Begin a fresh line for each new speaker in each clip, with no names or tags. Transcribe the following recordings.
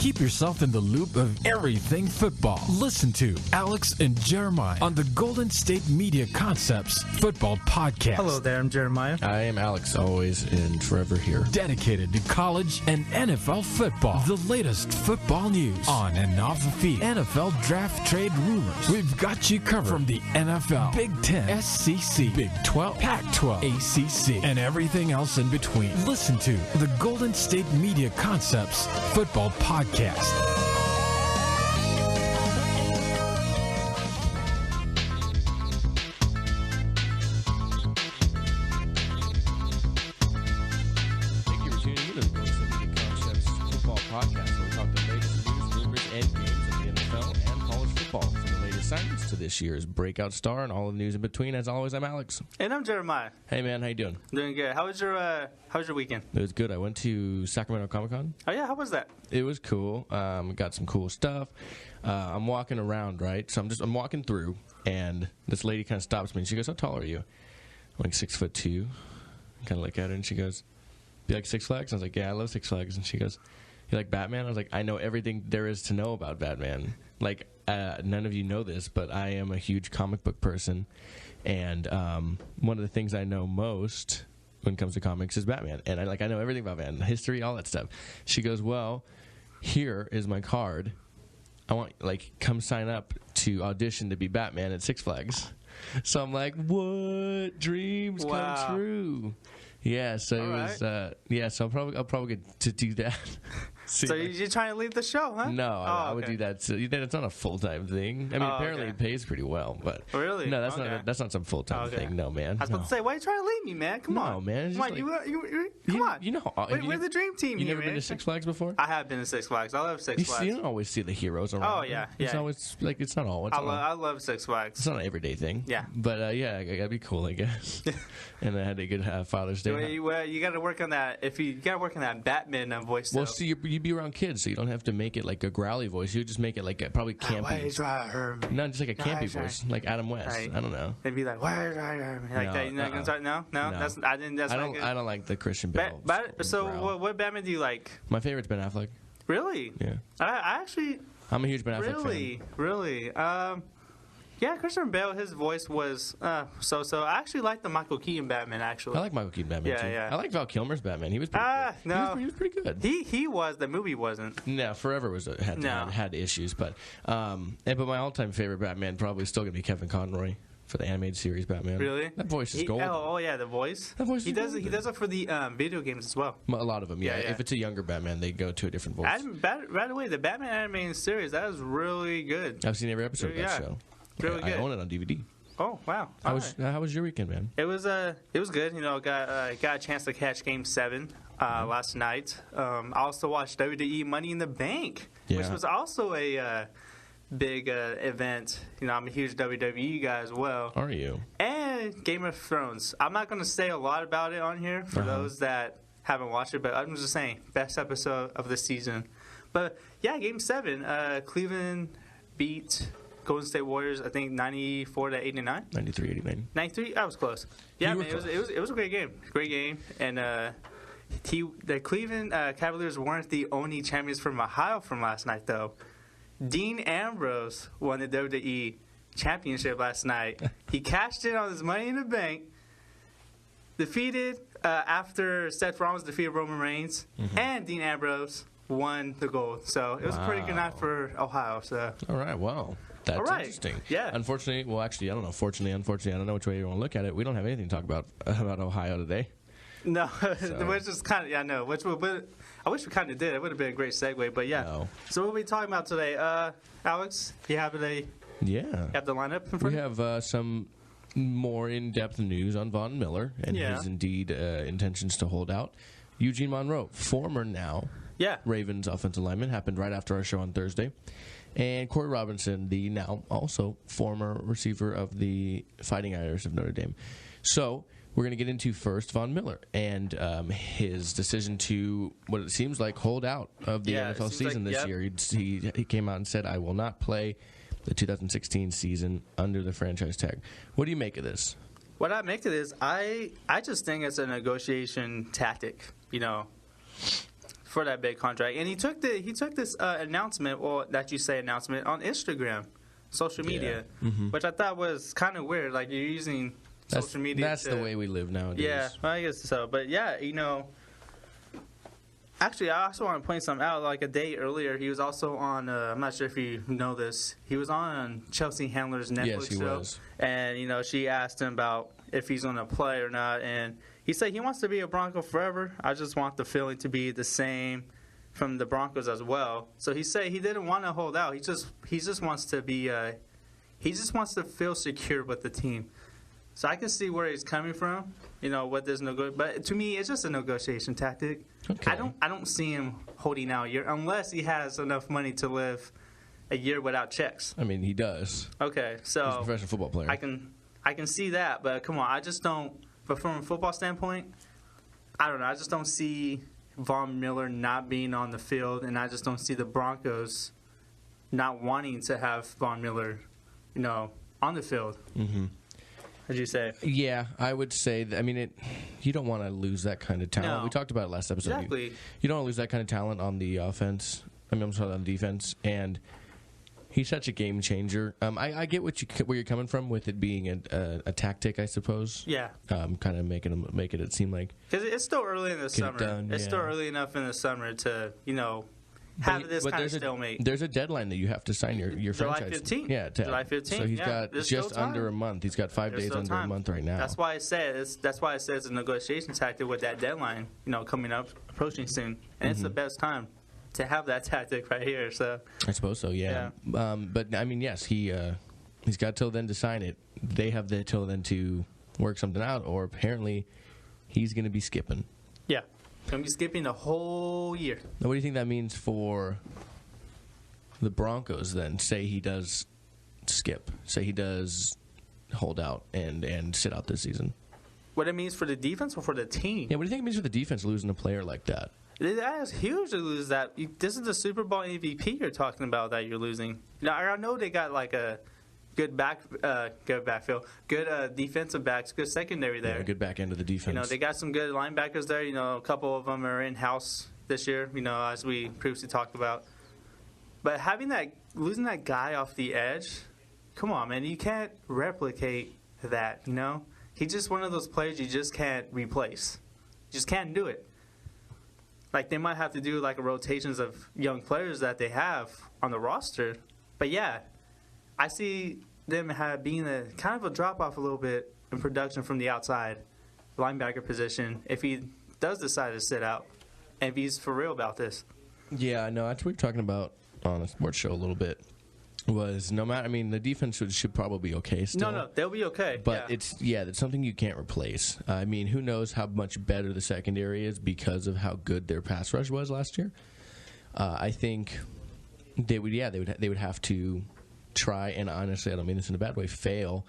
Keep yourself in the loop of everything football. Listen to Alex and Jeremiah on the Golden State Media Concepts Football Podcast.
Hello there, I'm Jeremiah.
I am Alex, always and forever here.
Dedicated to college and NFL football. The latest football news on and off the field. NFL draft trade rumors. We've got you covered from the NFL, Big Ten, SEC, Big 12, Pac-12, ACC, and everything else in between. Listen to the Golden State Media Concepts Football Podcast.
Thank you for tuning in to the Golden State Media Concepts Football Podcast, where we talk the latest news, rumors, and games of the NFL and college football, from the latest signings to this year's breakout star and all the news in between. As always, I'm Alex.
And I'm Jeremiah.
Hey man, how you doing?
Doing good. How was your weekend?
It was good. I went to Sacramento Comic-Con.
Oh yeah, how was that?
It was cool. Got some cool stuff. I'm walking around, right? So I'm walking through, and this lady kind of stops me, and she goes, "How tall are you?" I'm like 6'2". Kind of look at her, and she goes, "You like Six Flags?" I was like, "Yeah, I love Six Flags." And she goes, "You like Batman?" I was like, "I know everything there is to know about Batman." Like, none of you know this, but I am a huge comic book person, and one of the things I know most when it comes to comics is Batman, and I know everything about Batman, history, all that stuff. She goes, "Well, here is my card. I want, come sign up to audition to be Batman at Six Flags." So I'm like, what? Dreams come true. Yeah, so it was, so I'll probably get to do that.
So you're trying to leave the show, huh?
No, I would do that. So it's not a full-time thing. I mean, apparently it pays pretty well, but
really,
no, that's not some full-time thing. No, man.
I was about to say, why are you trying to leave me, man? Come on,
man.
Come on, come on.
You know,
we're the dream team.
You
here,
never
man.
been to Six Flags before?
I have been to Six Flags. I love Six Flags.
You don't always see the heroes around.
Oh yeah,
It's always it's not all.
I love Six Flags.
It's not an everyday thing.
Yeah,
but that'd be cool, I guess. And I had a good Father's Day.
You got to work on that. You got to work on that Batman voice.
Well, see, you'd be around kids, so you don't have to make it like a growly voice. You just make it like probably campy. No, just like a campy voice, like Adam West. Right. I don't know.
It'd be like, why like that. You're not gonna start? No.
I don't like the Christian Bale.
What Batman do you like?
My favorite's Ben Affleck.
Really?
Yeah. I'm a huge Ben Affleck fan.
Really? Yeah, Christian Bale, his voice was so. I actually like the Michael Keaton Batman, actually.
I like Michael Keaton Batman, too. Yeah. I like Val Kilmer's Batman. He was pretty good.
No.
He was pretty good.
He was. The movie wasn't.
No, Forever had issues. But my all-time favorite Batman probably is still going to be Kevin Conroy for the animated series Batman.
Really?
That voice is gold.
Oh, yeah, the voice.
That voice
he does it for the video games as well.
A lot of them, yeah. If it's a younger Batman, they go to a different voice.
Right away, the Batman animated series, that was really good.
I've seen every episode of that show.
Really good.
I own it on DVD.
Oh wow!
How was your weekend, man?
It was good. You know, got a chance to catch Game 7 last night. I also watched WWE Money in the Bank, which was also a big event. You know, I'm a huge WWE guy as well.
Are you?
And Game of Thrones. I'm not going to say a lot about it on here for those that haven't watched it, but I'm just saying best episode of the season. But yeah, Game 7. Cleveland beat Golden State Warriors, I think 94-89.
93-89.
93. That was close. Yeah, man, it was a great game. Great game, and the Cleveland Cavaliers weren't the only champions from Ohio from last night, though. Dean Ambrose won the WWE Championship last night. He cashed in on his Money in the Bank. Defeated after Seth Rollins defeated Roman Reigns, and Dean Ambrose won the gold. So it was a pretty good night for Ohio. So
all right, wow. That's interesting. Yeah. Unfortunately, well, actually, I don't know. Fortunately, unfortunately, I don't know which way you want to look at it. We don't have anything to talk about Ohio today.
No, which is kind of but I wish we kind of did. It would have been a great segue. But yeah. No. So what are we talking about today, Alex? You have the lineup in front of you?
We have some more in-depth news on Von Miller and his indeed intentions to hold out. Eugene Monroe, former now Ravens offensive lineman, happened right after our show on Thursday. And Corey Robinson, the now also former receiver of the Fighting Irish of Notre Dame. So we're going to get into first Von Miller and his decision to, what it seems like, hold out of the NFL season this year. He came out and said, I will not play the 2016 season under the franchise tag. What do you make of this?
What I make of this, I just think it's a negotiation tactic, you know. for that big contract. And he took this announcement, or that you say announcement, on Instagram, social media, which I thought was kind of weird. Like, you're using social media.
That's the way we live nowadays.
Yeah, well, I guess so. But yeah, actually, I also want to point something out. Like a day earlier, he was also on. I'm not sure if you know this. He was on Chelsea Handler's Netflix
yes, he
show,
was.
and she asked him about if he's going to play or not, and he said he wants to be a Bronco forever. I just want the feeling to be the same from the Broncos as well. So he said he didn't want to hold out. He just wants to be. He just wants to feel secure with the team. So I can see where he's coming from. What there's but to me, it's just a negotiation tactic.
Okay.
I don't see him holding out a year unless he has enough money to live a year without checks.
I mean, he does.
Okay, so
he's a professional football player.
I can see that, but come on, I just don't. But from a football standpoint, I don't know. I just don't see Von Miller not being on the field, and I just don't see the Broncos not wanting to have Von Miller, on the field. Mm-hmm. What'd you say?
Yeah, I would say that. I mean, you don't want to lose that kind of talent.
No.
We talked about it last episode.
Exactly.
You don't want to lose that kind of talent on the offense. I'm sorry, on defense, and he's such a game changer. I get where you're coming from with it being a tactic, I suppose.
Yeah.
Kind of making it seem like
because it's still early in the summer. It's still early enough in the summer to have this kind of stalemate.
There's a deadline that you have to sign your
July
franchise.
15th.
Yeah,
July 15th.
So he's got just under a month. He's got 5 days under a month right now.
That's why I said it's a negotiation tactic with that deadline, coming up, approaching soon, and it's the best time to have that tactic right here. So
I suppose so. Yeah. But I mean, yes, he's got till then to sign it. They have till then to work something out, or apparently he's going to be skipping.
Yeah. Going to be skipping the whole year.
Now, what do you think that means for the Broncos then? Say he does skip. Say he does hold out and sit out this season.
What it means for the defense or for the team?
Yeah, what do you think it means for the defense losing a player like that?
That is huge to lose that. This is the Super Bowl MVP you're talking about that you're losing. Now, I know they got like a good backfield, good defensive backs, good secondary there.
Yeah, good back end of the defense.
They got some good linebackers there. A couple of them are in-house this year, as we previously talked about. But losing that guy off the edge, come on, man. You can't replicate that, He's just one of those players you just can't replace. You just can't do it. Like, they might have to do, like, rotations of young players that they have on the roster. But, yeah, I see them being a kind of a drop-off a little bit in production from the outside linebacker position if he does decide to sit out and if he's for real about this.
Yeah, no, that's what we're talking about on a sports show a little bit. The defense should probably be okay still.
No, they'll be okay.
But it's something you can't replace. I mean, who knows how much better the secondary is because of how good their pass rush was last year. I think they would have to try, and honestly, I don't mean this in a bad way, fail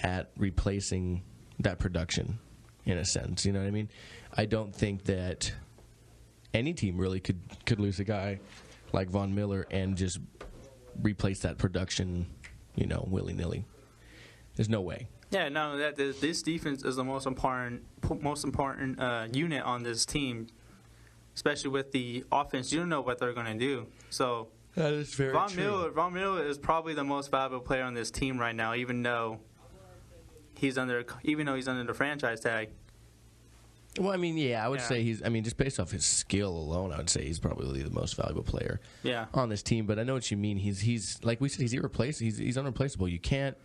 at replacing that production in a sense. You know what I mean? I don't think that any team really could lose a guy like Von Miller and just replace that production, willy-nilly. There's no way.
Yeah, no, this defense is the most important unit on this team, especially with the offense. You don't know what they're going to do. So
that is very true.
Von Miller is probably the most valuable player on this team right now, even though he's under the franchise tag.
Well, I mean, I would say just based off his skill alone, I would say he's probably the most valuable player on this team. But I know what you mean. He's like we said, he's irreplaceable. He's unreplaceable. You can't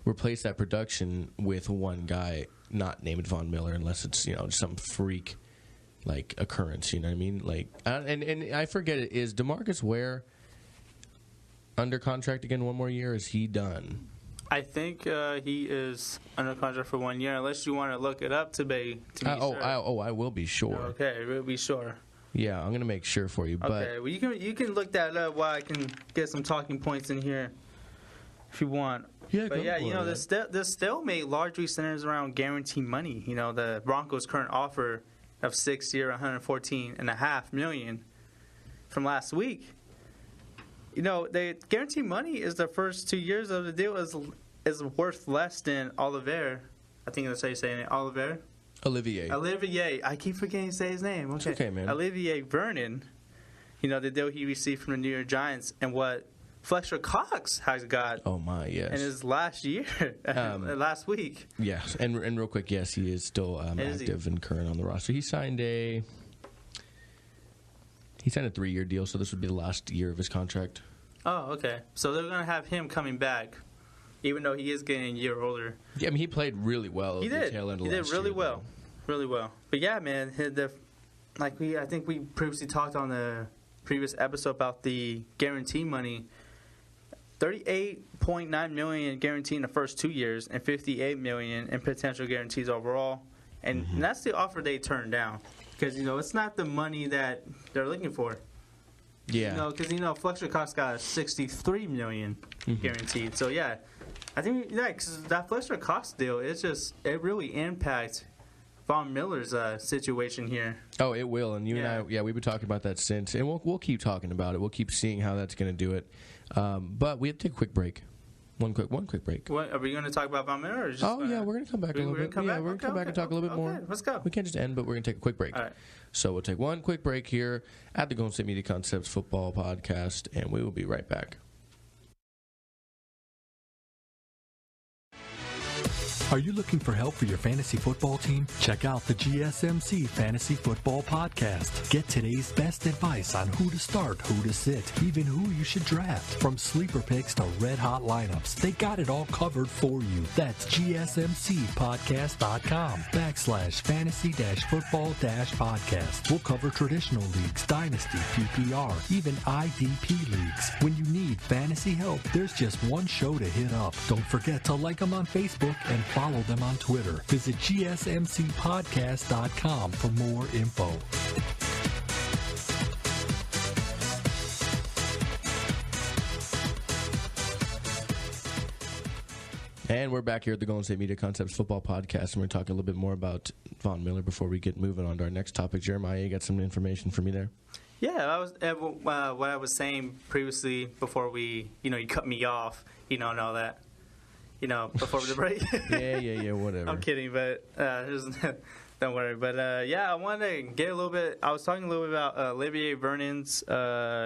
replace that production with one guy not named Von Miller unless it's some freak like occurrence. You know what I mean? Like, and I forget it. Is DeMarcus Ware under contract again one more year? Is he done?
I think he is under contract for 1 year, unless you want to look it up to be sure.
I will be sure.
Okay, we'll be sure.
Yeah, I'm going to make sure for you.
Okay, well, you can look that up while I can get some talking points in here if you want.
Yeah,
but the stalemate largely centers around guaranteed money. The Broncos' current offer of 6-year, $114.5 million from last week. The guaranteed money is the first 2 years of the deal is worth less than Oliver. I think that's how you're saying it, Oliver. Olivier. I keep forgetting to say his name. Okay,
it's okay, man.
Olivier Vernon. The deal he received from the New York Giants and what Fletcher Cox has got.
Oh my, yes.
In his last year, last week.
Yes, and real quick, yes, he is still active and current on the roster. He signed a 3-year deal, so this would be the last year of his contract.
Oh, okay. So they're going to have him coming back, even though he is getting a year older.
Yeah, I mean, he played really well.
He did. He did really well. Really well. But yeah, man, I think we previously talked on the previous episode about the guarantee money. $38.9 million guaranteed in the first 2 years and $58 million in potential guarantees overall. And that's the offer they turned down because, it's not the money that they're looking for.
Yeah.
Because, Fletcher Cox got $63 million guaranteed. So, yeah, I think, because that Fletcher Cox deal, it really impacts Von Miller's situation here.
Oh, it will. And you and I, we've been talking about that since. And we'll keep talking about it. We'll keep seeing how that's going to do it. But we have to take a quick break. One quick break.
What, are we going to talk about Von Miller? Or just,
we're going to come back a little bit. We're going to come back and talk a little bit more.
Let's go.
We can't just end, but we're going to take a quick break.
All right.
So we'll take one quick break here at the Golden State Media Concepts Football Podcast, and we will be right back.
Are you looking for help for your fantasy football team? Check out the GSMC Fantasy Football Podcast. Get today's best advice on who to start, who to sit, even who you should draft. From sleeper picks to red-hot lineups, they got it all covered for you. That's gsmcpodcast.com/fantasy-football-podcast. We'll cover traditional leagues, dynasty, PPR, even IDP leagues. When you need fantasy help, there's just one show to hit up. Don't forget to like them on Facebook and follow them on Twitter. Visit gsmcpodcast.com for more info.
And we're back here at the Golden State Media Concepts Football Podcast, and we're talking a little bit more about Von Miller before we get moving on to our next topic. Jeremiah, you got some information for me there?
Yeah, that was what I was saying previously before you cut me off, and all that. Before the break.
yeah, whatever.
I'm kidding, but don't worry. But I wanted to get a little bit. I was talking a little bit about Olivier Vernon's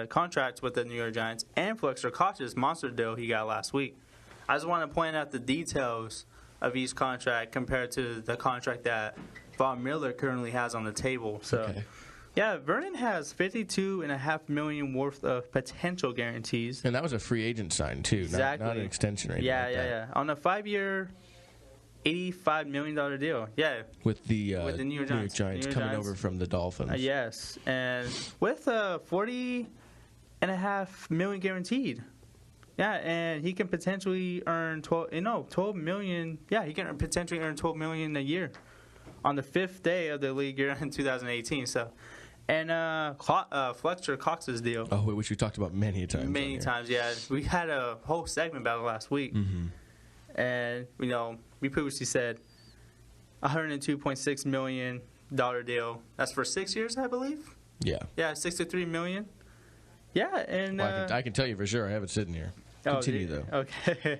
contract with the New York Giants and Fletcher Cox's monster deal he got last week. I just want to point out the details of each contract compared to the contract that Von Miller currently has on the table. So. Okay. Yeah, Vernon has $52.5 million worth of potential guarantees.
And that was a free agent sign, too,
exactly.
not an extension or anything like that.
Yeah. On a 5-year, $85 million deal. Yeah.
With the New York Giants coming over from the Dolphins.
Yes. And with $40.5 million guaranteed. Yeah, and he can potentially earn $12 million. Yeah, he can potentially earn $12 million a year on the 5th day of the league year in 2018. So. And Fletcher Cox's deal.
Oh, which we talked about many times.
Many times, yeah. We had a whole segment about it last week. Mm-hmm. And, we previously said $102.6 million deal. That's for 6 years, I believe?
Yeah.
Yeah, $63 million. Yeah, and...
Well, I can tell you for sure. I have it sitting here. Continue, though.
Okay.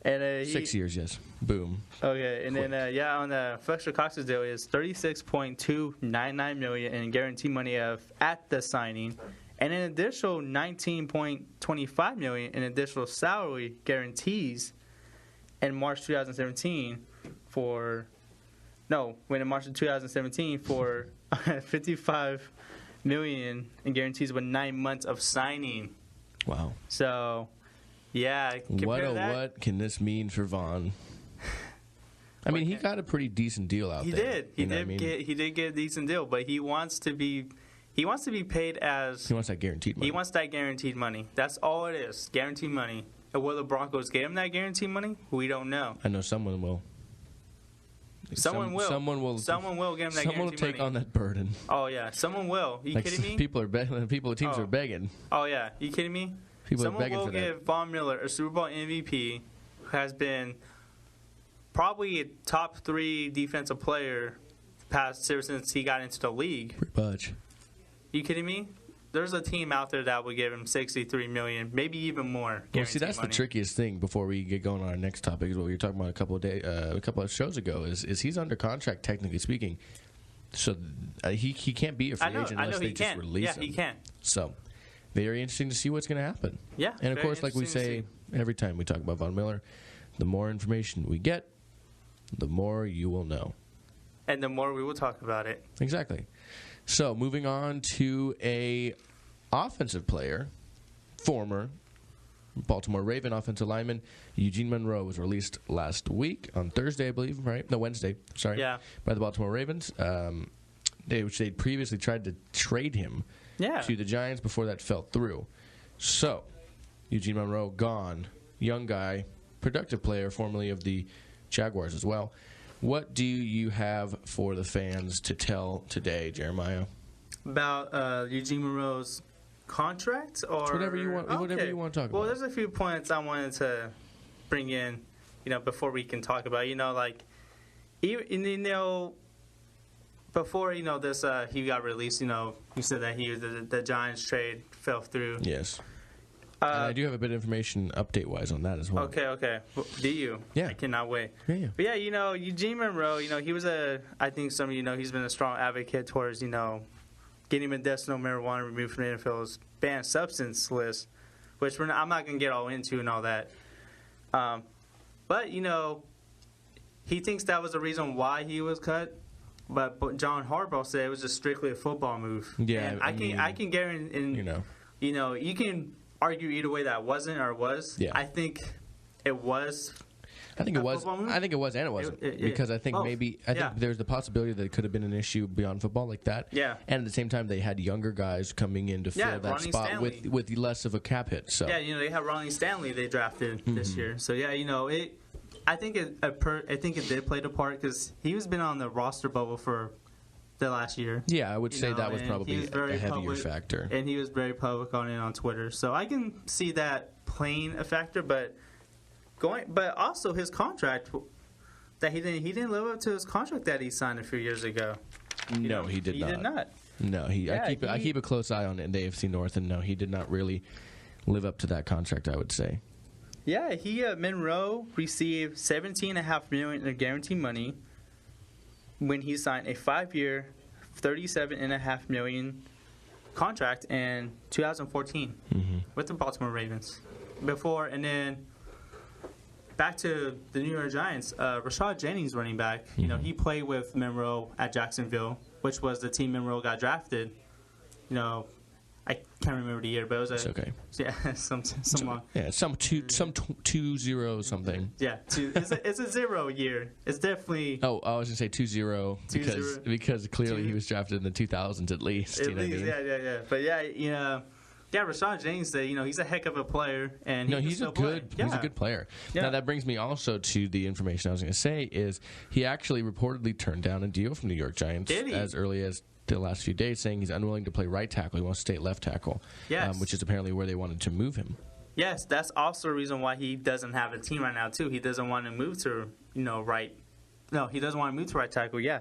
And
6 years, yes. Boom.
Okay, and quick. Then on the Fletcher Cox's deal is $36.299 million in guarantee money at the signing, and an additional $19.25 million in additional salary guarantees in March 2017 for $55 million in guarantees with 9 months of signing.
Wow.
So. Yeah.
What can this mean for Von? I mean, he got a pretty decent deal out there.
He did get a decent deal, but he wants to be paid as.
He wants that guaranteed money.
He wants that guaranteed money. That's all it is, guaranteed money. And will the Broncos get him that guaranteed money? We don't know.
I know someone will.
Someone will give him that guaranteed money.
Someone will take on that burden.
Oh yeah, someone will. Are you kidding me?
Teams are begging.
Oh yeah, you kidding me? Someone will give Von Miller a Super Bowl MVP who has been probably a top 3 defensive player ever since he got into the league.
Pretty much.
You kidding me? there's a team out there that would give him $63 million, maybe even more.
Well, see, that's
money.
the trickiest thing. Before we get going on our next topic, is what we were talking about a couple of shows ago. Is he's under contract, technically speaking, so he can't be a free agent unless they just release him.
Yeah, he can.
So very interesting to see what's going to happen.
Yeah,
and of course, like we say every time we talk about Von Miller, the more information we get, the more you will know.
And the more we will talk about it.
Exactly. So, moving on to a offensive player, former Baltimore Raven offensive lineman, Eugene Monroe, was released last week on Thursday, I believe, right? No, Wednesday, sorry.
Yeah.
By the Baltimore Ravens, which they'd previously tried to trade him to the Giants before that fell through. So, Eugene Monroe gone, young guy, productive player, formerly of the Jaguars as well. What do you have for the fans to tell today, Jeremiah?
About Eugene Monroe's contract? Or
it's whatever you want.
Okay.
Whatever you want to talk about.
Well, there's a few points I wanted to bring in, before we can talk about. Before this he got released. You said that the Giants trade fell through.
Yes. And I do have a bit of information update-wise on that as well.
Okay. Well, do you?
Yeah.
I cannot wait.
Yeah.
But yeah, Eugene Monroe, he was I think some of you know, he's been a strong advocate towards, getting medicinal marijuana removed from the NFL's banned substance list, which I'm not going to get all into and all that. But, he thinks that was the reason why he was cut. But John Harbaugh said it was just strictly a football move.
Yeah.
And I can guarantee, you can argue either way that wasn't or was.
Yeah.
I think it was.
I think it was. I think it was, and it wasn't, because I think there's the possibility that it could have been an issue beyond football like that.
Yeah.
And at the same time, they had younger guys coming in to fill that
Ronnie
spot
Stanley.
with less of a cap hit. So
they had Ronnie Stanley they drafted this year. So I think it did play the part because he was been on the roster bubble for the last year.
Yeah, I would say that was probably a heavier factor.
And he was very public on it on Twitter. So I can see that playing a factor, but also his contract that he didn't live up to his contract that he signed a few years ago.
No, he did not.
He did not.
No, I keep a close eye on it in the AFC North, and no, he did not really live up to that contract, I would say.
Yeah, Monroe received $17.5 million in guaranteed money when he signed a 5-year, $37.5 million contract in 2014 with the Baltimore Ravens. And then back to the New York Giants, Rashad Jennings, running back. He played with Monroe at Jacksonville, which was the team Monroe got drafted. I can't remember the year, but it was
it's okay.
Yeah, some long.
Yeah, some 2-0 something.
Yeah, it's a 0 year. It's definitely.
Oh, I was gonna say 2-0 because clearly he was drafted in the 2000s at least.
At least, yeah. But Rashad Jennings, he's a heck of a player, and
he's a good player.
Yeah.
Now that brings me also to the information I was going to say is he actually reportedly turned down a deal from the New York Giants as early as the last few days, saying he's unwilling to play right tackle. He wants to stay at left tackle, which is apparently where they wanted to move him.
Yes, that's also a reason why he doesn't have a team right now too. He doesn't want to move to right. No, he doesn't want to move to right tackle. Yeah,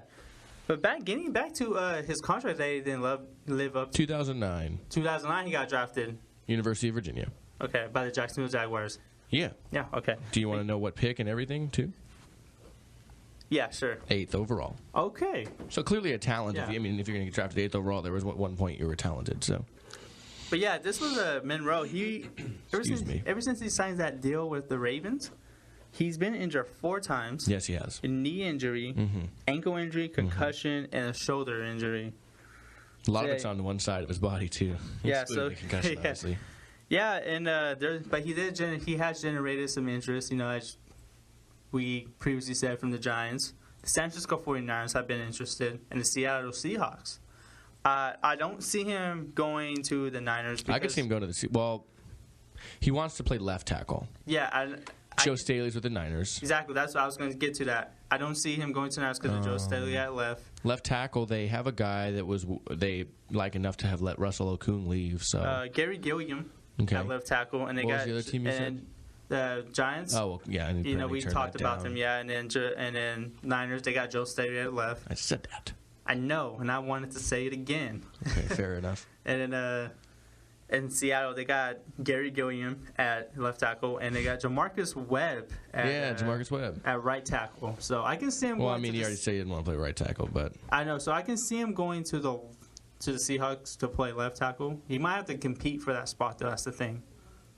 but getting back to his contract that he didn't live up to.
2009.
2009, he got drafted.
University of Virginia.
Okay, by the Jacksonville Jaguars.
Yeah.
Yeah. Okay.
Do you want to know what pick and everything too?
Yeah, sure.
8th overall.
Okay.
So clearly a talent.
Yeah.
If you're going to get drafted 8th overall, there was one point you were talented. So.
But yeah, this was Monroe. Ever since he signed that deal with the Ravens, he's been injured 4 times.
Yes, he has.
A knee injury, ankle injury, concussion, and a shoulder injury.
A lot of it's on one side of his body too.
Yeah, so
concussion, obviously.
Yeah, and but he has generated some interest. As we previously said from the Giants, the San Francisco 49ers have been interested, and the Seattle Seahawks. I don't see him going to the Niners.
I could see him going to the Well, he wants to play left tackle.
Yeah,
Joe Staley's with the Niners.
Exactly. That's what I was going to get to that. I don't see him going to the Niners because of Joe Staley at left.
Left tackle, they have a guy that they like enough to have let Russell Okung leave. So
Gary Gilliam at left tackle, and they got
the other team you said?
The Giants.
Oh, well, yeah. And
we talked about them, and then Niners, they got Joe Staley at left.
I said that.
I know, and I wanted to say it again.
Okay, fair enough.
And then in Seattle, they got Gary Gilliam at left tackle, and they got Jamarcus Webb at right tackle. So I can see him.
Well, I mean, he already said he didn't want to play right tackle, but
I know. So I can see him going to the Seahawks to play left tackle. He might have to compete for that spot, though. That's the thing.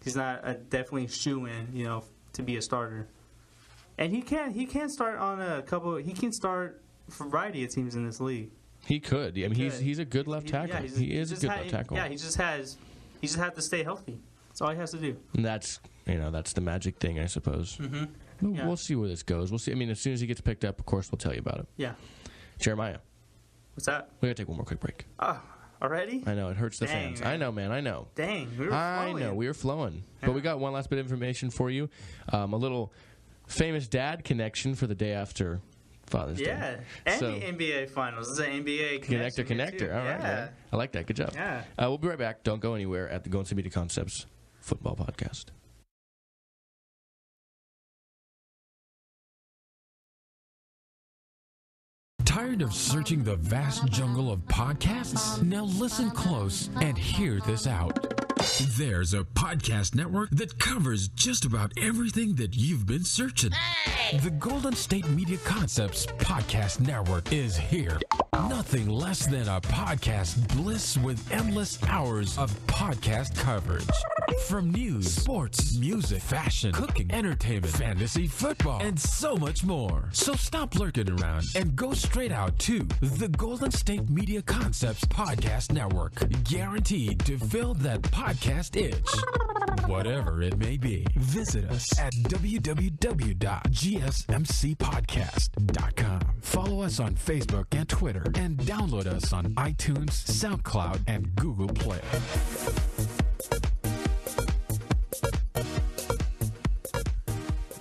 He's not definitely shoo-in, to be a starter. And he can start on a couple. He can start for a variety of teams in this league.
He could. I mean, he's a good left tackle. He is a good left tackle.
Yeah, he just has to stay healthy. That's all he has to do.
And that's the magic thing, I suppose.
Mm-hmm.
We'll see where this goes. We'll see. I mean, as soon as he gets picked up, of course, we'll tell you about it.
Yeah.
Jeremiah.
What's that?
We gotta take one more quick break.
Oh, already?
I know it hurts the fans.
Man.
I know, man. I know.
Dang, we were flowing.
I know we were flowing, but we got one last bit of information for you. A little famous dad connection for the day after Father's Day.
Yeah, and the NBA Finals. This is an NBA
connector. All right, man. I like that. Good job.
Yeah.
We'll be right back. Don't go anywhere at the Golden State Media Concepts Football Podcast.
Tired of searching the vast jungle of podcasts? Now listen close and hear this out. There's a podcast network that covers just about everything that you've been searching. Hey! The Golden State Media Concepts Podcast Network is here. Nothing less than a podcast bliss with endless hours of podcast coverage. From news, sports, music, fashion, cooking, entertainment, fantasy, football, and so much more. So stop lurking around and go straight out to the Golden State Media Concepts Podcast Network. Guaranteed to fill that podcast itch. Whatever it may be. Visit us at www.gsmcpodcast.com. Follow us on Facebook and Twitter, and download us on iTunes, SoundCloud, and Google Play.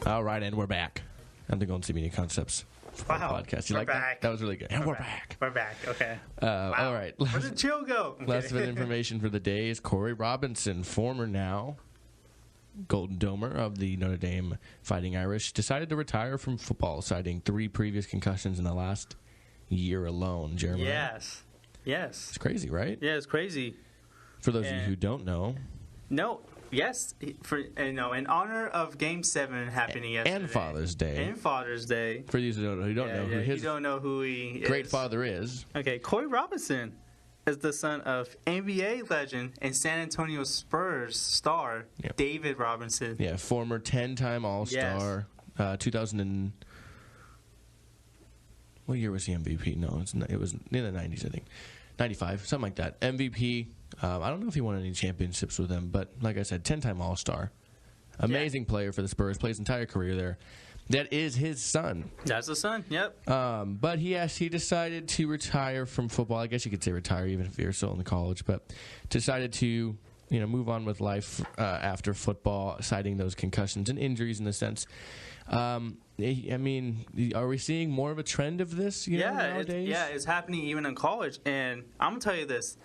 All right, and we're back on the Golden State Media Concepts podcast. You
we're
like
back.
that? That was really good. And we're back.
We're back. Okay.
Wow. All right.
Where did chill go?
Last bit of information for the day is Corey Robinson, former now Golden Domer of the Notre Dame Fighting Irish, decided to retire from football, citing 3 previous concussions in the last year alone. Jeremy.
Yes.
It's crazy, right?
Yeah, it's crazy.
For those of you who don't know.
No. Yes, in honor of Game 7 happening yesterday.
And Father's Day.
For
those who don't know who he is.
Great
father is.
Okay, Corey Robinson is the son of NBA legend and San Antonio Spurs star David Robinson.
Yeah, former 10-time All-Star.
Yes.
2000 and... What year was he MVP? No, it was in the 90s, I think. 95, something like that. MVP. I don't know if he won any championships with them, but like I said, 10-time All-Star. Amazing player for the Spurs. Plays his entire career there. That is his son.
That's the son, yep.
But he decided to retire from football. I guess you could say retire even if you're still in the college, but decided to move on with life after football, citing those concussions and injuries in the sense. I mean, are we seeing more of a trend of this nowadays?
It's happening even in college. And I'm going to tell you this.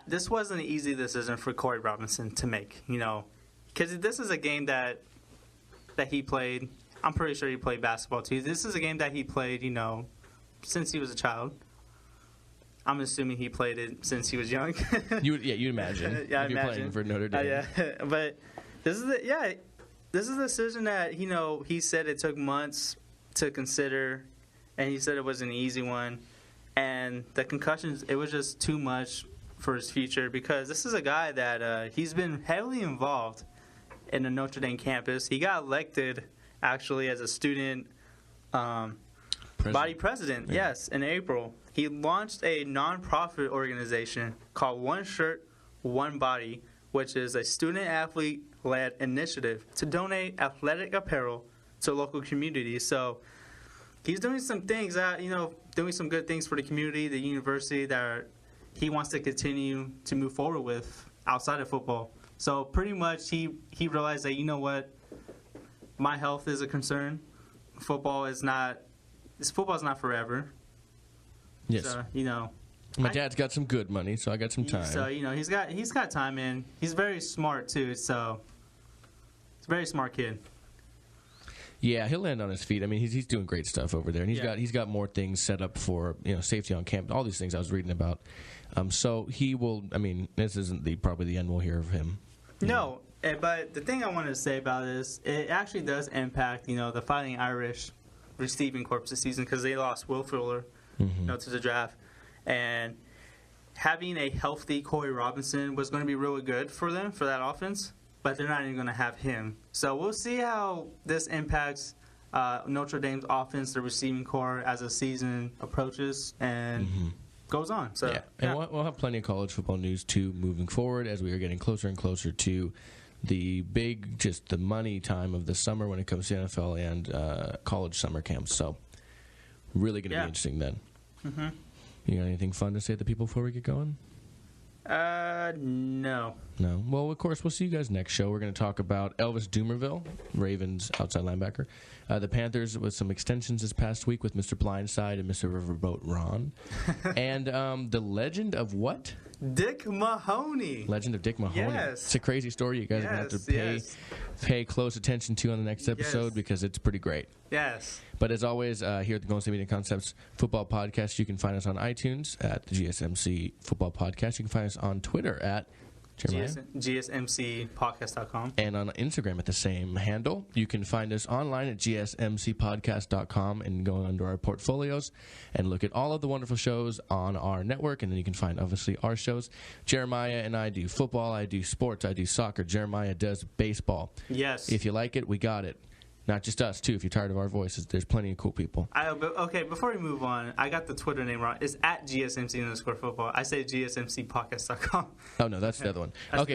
This wasn't an easy decision for Corey Robinson to make, because this is a game that he played. I'm pretty sure he played basketball too. This is a game that he played, since he was a child. I'm assuming he played it since he was young.
You'd imagine.
Yeah,
if you're playing for Notre Dame.
Yeah, but this is a decision that he said it took months to consider, and he said it was an easy one, and the concussions, it was just too much for his future, because this is a guy that he's been heavily involved in the Notre Dame campus. He got elected actually as a student body president, yes, in April. He launched a nonprofit organization called One Shirt, One Body, which is a student-athlete-led initiative to donate athletic apparel to local communities. So he's doing some things that, doing some good things for the community, the university that he wants to continue to move forward with outside of football. So pretty much he realized that, my health is a concern. Football's not forever.
Yes.
So,
my dad's got some good money, so I got some time.
So, he's got time, and he's very smart too, so he's a very smart kid.
Yeah, he'll land on his feet. I mean, he's doing great stuff over there, and he's got more things set up for safety on camp. All these things I was reading about. So he will. I mean, this isn't probably the end we'll hear of him.
No, but the thing I wanted to say about this, it actually does impact the Fighting Irish receiving corps this season because they lost Will Fuller to the draft, and having a healthy Corey Robinson was going to be really good for them for that offense. But they're not even going to have him. So we'll see how this impacts Notre Dame's offense, the receiving corps, as the season approaches and goes on. So
and we'll have plenty of college football news, too, moving forward as we are getting closer and closer to the big, just the money time of the summer when it comes to NFL and college summer camps. So really going to be interesting then. You got anything fun to say to the people before we get going?
No.
Well, of course, we'll see you guys next show. We're going to talk about Elvis Dumervil, Ravens outside linebacker. The Panthers with some extensions this past week with Mr. Blindside and Mr. Riverboat Ron. And the legend of what?
Dick Mahoney.
Legend of Dick Mahoney.
Yes.
It's a crazy story you guys are going to have to pay close attention to on the next episode because it's pretty great.
Yes.
But as always, here at the Golden State Media Concepts Football Podcast, you can find us on iTunes at the GSMC Football Podcast. You can find us on Twitter at
GSMCpodcast.com.
And on Instagram at the same handle. You can find us online at GSMCpodcast.com and go under our portfolios and look at all of the wonderful shows on our network. And then you can find, obviously, our shows. Jeremiah and I do football. I do sports. I do soccer. Jeremiah does baseball.
Yes.
If you like it, we got it. Not just us, too. If you're tired of our voices, there's plenty of cool people.
Okay, before we move on, I got the Twitter name wrong. It's at GSMC_football. I say GSMCpodcast.com.
Oh, no, that's the other one. Okay.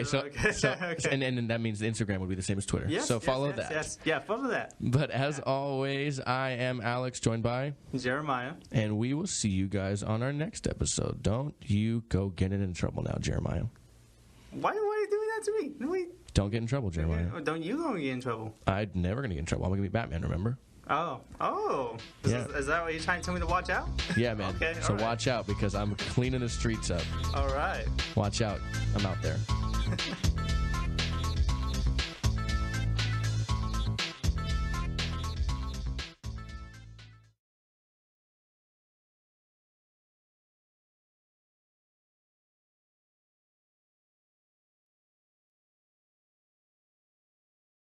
And that means the Instagram would be the same as Twitter. So follow that.
Yes. Yeah, follow that.
But as always, I am Alex, joined by
Jeremiah.
And we will see you guys on our next episode. Don't you go get in trouble now, Jeremiah.
Why are you doing that to me?
Don't get in trouble, Jeremiah.
Don't you go get in trouble?
I'm never going to get in trouble. I'm going to be Batman, remember?
Oh. Is that what you're trying to tell me to watch out?
Yeah, man.
Okay,
so watch out because I'm cleaning the streets up.
All right.
Watch out. I'm out there.